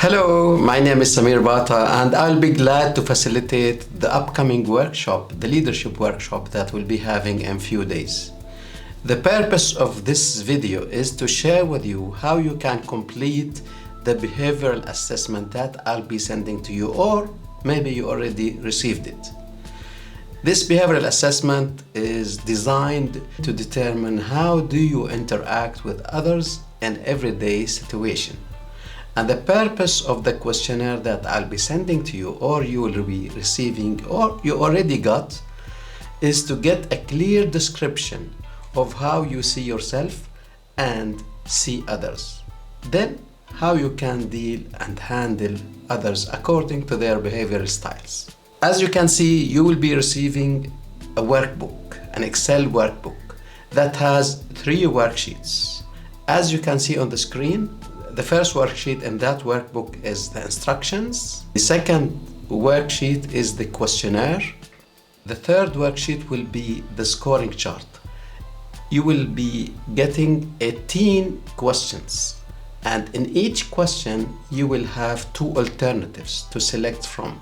Hello, my name is Samir Bata and I'll be glad to facilitate the upcoming workshop, the leadership workshop that we'll be having in few days. The purpose of this video is to share with you how you can complete the behavioral assessment that I'll be sending to you, or maybe you already received it. This behavioral assessment is designed to determine how do you interact with others in everyday situation. And the purpose of the questionnaire that I'll be sending to you, or you will be receiving, or you already got, is to get a clear description of how you see yourself and see others. Then how you can deal and handle others according to their behavioral styles. As you can see, you will be receiving a workbook, an Excel workbook that has 3 worksheets. As you can see on the screen, the first worksheet in that workbook is the instructions. The second worksheet is the questionnaire. The third worksheet will be the scoring chart. You will be getting 18 questions, and in each question you will have 2 alternatives to select from,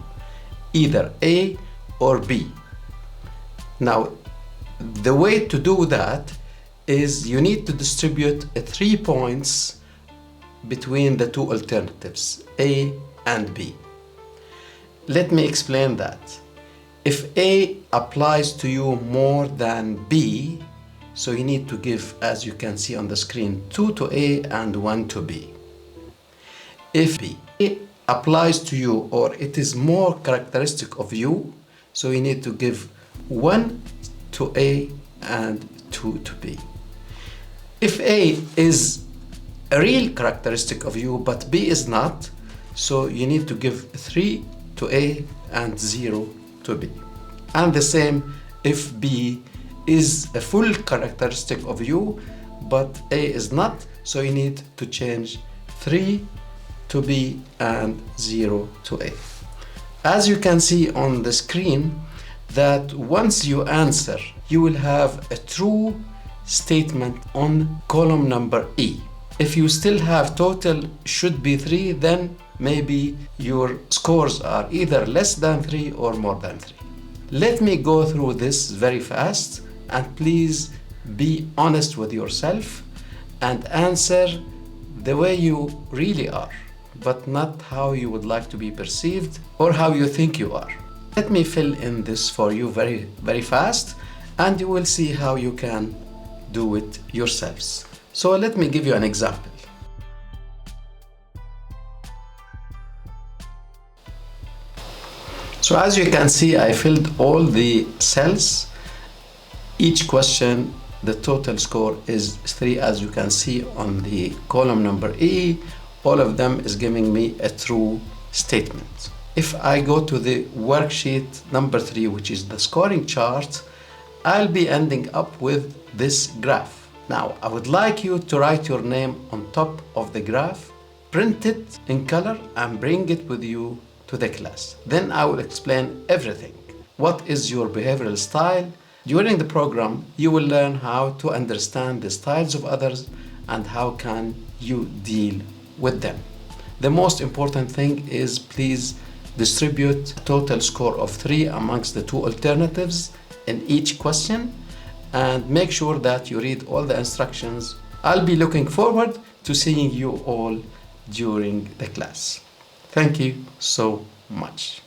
either A or B. Now, the way to do that is you need to distribute 3 points between the 2 alternatives, A and B. Let me explain that. If A applies to you more than B, so you need to give, as you can see on the screen, 2 to A and 1 to B. If B applies to you, or it is more characteristic of you, so you need to give 1 to A and 2 to B. If A is a real characteristic of you, but B is not, so you need to give 3 to A and 0 to B. And the same if B is a full characteristic of you, but A is not, so you need to change 3 to B and 0 to A. As you can see on the screen, that once you answer, you will have a true statement on column number E. If you still have total should be 3, then maybe your scores are either less than 3 or more than 3. Let me go through this very fast, and please be honest with yourself and answer the way you really are, but not how you would like to be perceived or how you think you are. Let me fill in this for you very fast, and you will see how you can do it yourselves. So let me give you an example. So as you can see, I filled all the cells. Each question, the total score is 3, as you can see on the column number E. All of them is giving me a true statement. If I go to the worksheet number 3, which is the scoring chart, I'll be ending up with this graph. Now, I would like you to write your name on top of the graph, print it in color, and bring it with you to the class. Then I will explain everything. What is your behavioral style? During the program, you will learn how to understand the styles of others and how can you deal with them. The most important thing is, please distribute a total score of 3 amongst the 2 alternatives in each question, and make sure that you read all the instructions. I'll be looking forward to seeing you all during the class. Thank you so much.